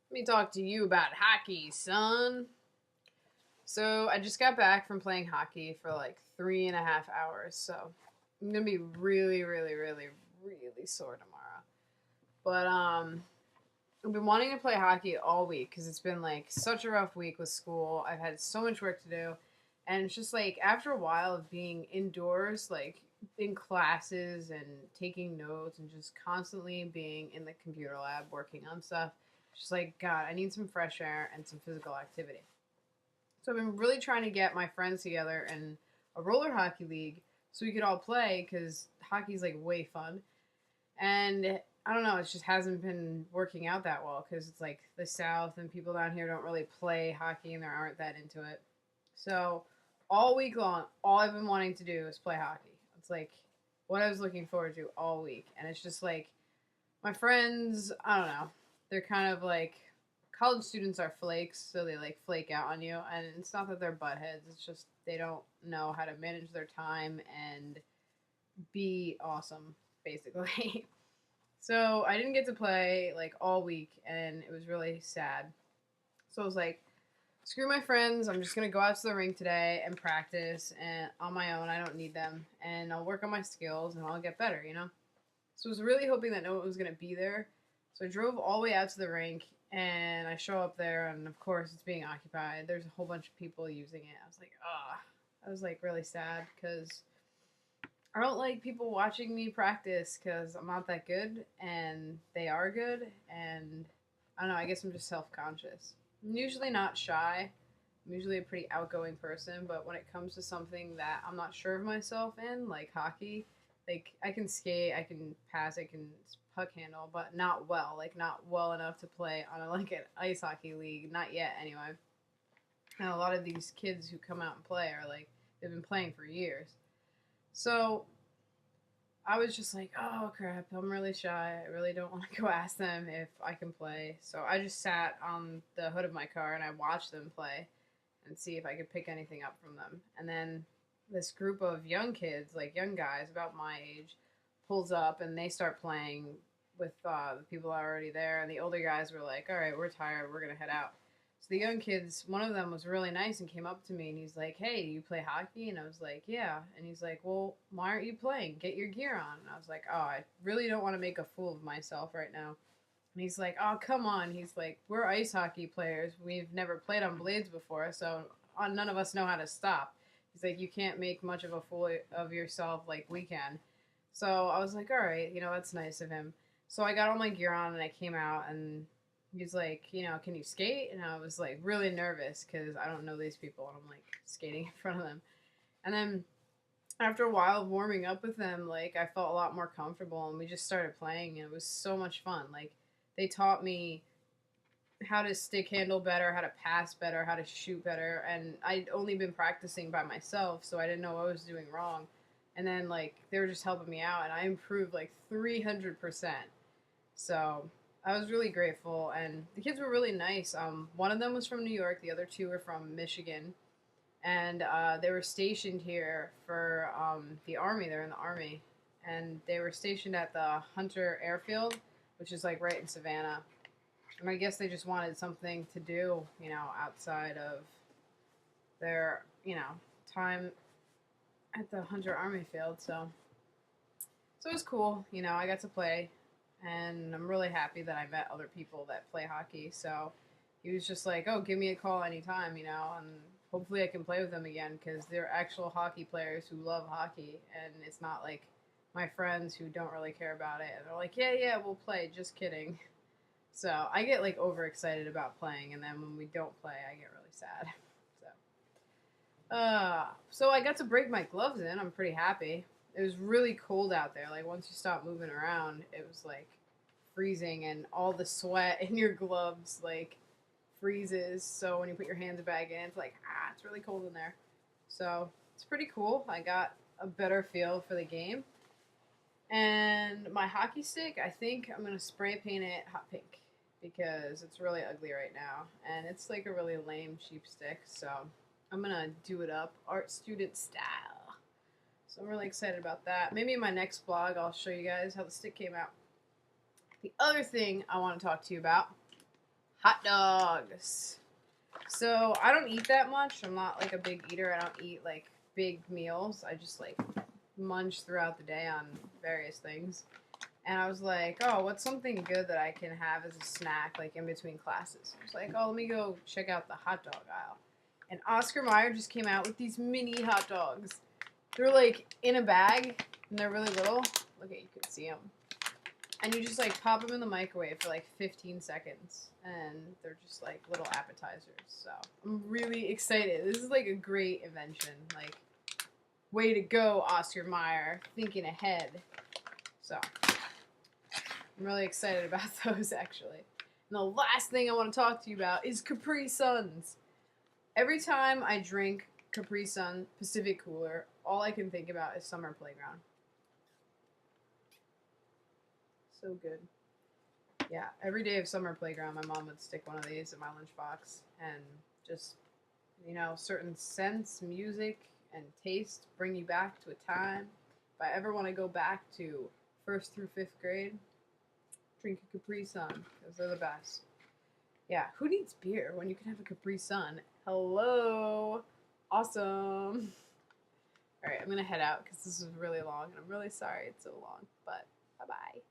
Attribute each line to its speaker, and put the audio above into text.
Speaker 1: Let me talk to you about hockey, son. So I just got back from playing hockey for like 3.5 hours. So I'm gonna be really, really, really, really sore tomorrow. But I've been wanting to play hockey all week because it's been like such a rough week with school. I've had so much work to do, and it's just like after a while of being indoors, like in classes and taking notes and just constantly being in the computer lab working on stuff. Just like, God, I need some fresh air and some physical activity. So I've been really trying to get my friends together in a roller hockey league so we could all play because hockey's like way fun. And I don't know, it just hasn't been working out that well because it's like the South and people down here don't really play hockey and they aren't that into it. So all week long, all I've been wanting to do is play hockey. It's like what I was looking forward to all week. And it's just like my friends, I don't know, they're kind of like college students are flakes, so they like flake out on you. And it's not that they're buttheads, it's just they don't know how to manage their time and be awesome, basically. So I didn't get to play like all week, and it was really sad. So I was like, screw my friends. I'm just gonna go out to the rink today and practice, and on my own. I don't need them, and I'll work on my skills, and I'll get better. So I was really hoping that no one was gonna be there. So I drove all the way out to the rink, and I show up there, and of course it's being occupied. There's a whole bunch of people using it. I was like, ah, I was like really sad because I don't like people watching me practice because I'm not that good and they are good. And I don't know, I guess I'm just self conscious. I'm usually not shy. I'm usually a pretty outgoing person, but when it comes to something that I'm not sure of myself in, like hockey, like I can skate, I can pass, I can puck handle, but not well. Like not well enough to play on like an ice hockey league. Not yet, anyway. And a lot of these kids who come out and play are like they've been playing for years. So I was just like, oh crap, I'm really shy. I really don't want to go ask them if I can play. So I just sat on the hood of my car and I watched them play and see if I could pick anything up from them. And then this group of young kids, like young guys about my age, pulls up and they start playing with the people already there. And the older guys were like, all right, we're tired. We're going to head out. So the young kids, one of them was really nice and came up to me and he's like, hey, do you play hockey? And I was like, yeah. And he's like, well, why aren't you playing? Get your gear on. And I was like, oh, I really don't want to make a fool of myself right now. And he's like, oh, come on. He's like, we're ice hockey players. We've never played on blades before, so none of us know how to stop. He's like, you can't make much of a fool of yourself like we can. So I was like, all right, that's nice of him. So I got all my gear on and I came out and he's like, can you skate? And I was like really nervous because I don't know these people and I'm like skating in front of them. And then after a while of warming up with them, like I felt a lot more comfortable and we just started playing and it was so much fun. Like they taught me how to stick handle better, how to pass better, how to shoot better, and I'd only been practicing by myself, so I didn't know what I was doing wrong. And then like they were just helping me out and I improved like 300%. So I was really grateful, and the kids were really nice. One of them was from New York, the other two were from Michigan, and they were stationed here for the Army. They're in the Army, and they were stationed at the Hunter Airfield, which is like right in Savannah. And I guess they just wanted something to do, outside of their, time at the Hunter Army Field. So it was cool. I got to play, and I'm really happy that I met other people that play hockey. So he was just like, "Oh, give me a call anytime," and hopefully I can play with them again because they're actual hockey players who love hockey, and it's not like my friends who don't really care about it. And they're like, "Yeah, yeah, we'll play." Just kidding. So I get like overexcited about playing, and then when we don't play, I get really sad. So I got to break my gloves in. I'm pretty happy. It was really cold out there. Like once you stop moving around, it was like freezing, and all the sweat in your gloves like freezes. So when you put your hands back in, it's like it's really cold in there. So it's pretty cool. I got a better feel for the game. And my hockey stick, I think I'm gonna spray paint it hot pink because it's really ugly right now, and it's like a really lame cheap stick. So I'm gonna do it up art student style. So I'm really excited about that. Maybe in my next vlog I'll show you guys how the stick came out. The other thing I want to talk to you about, hot dogs. So I don't eat that much. I'm not like a big eater. I don't eat like big meals. I just like munch throughout the day on various things. And I was like, oh, what's something good that I can have as a snack, like in between classes? I was like, oh, let me go check out the hot dog aisle. And Oscar Mayer just came out with these mini hot dogs. They're like in a bag, and they're really little. Look at, you can see them. And you just like pop them in the microwave for like 15 seconds, and they're just like little appetizers. So I'm really excited. This is like a great invention. Like, way to go, Oscar Mayer, thinking ahead. So I'm really excited about those, actually. And the last thing I want to talk to you about is Capri Suns. Every time I drink Capri Sun Pacific Cooler, all I can think about is summer playground. So good. Yeah, every day of summer playground, my mom would stick one of these in my lunchbox, and just, you know, certain scents, music, and taste bring you back to a time. If I ever want to go back to 1st through 5th grade, drink a Capri Sun, because they're the best. Yeah, who needs beer when you can have a Capri Sun? Hello. Awesome. All right, I'm going to head out because this is really long, and I'm really sorry it's so long, but bye-bye.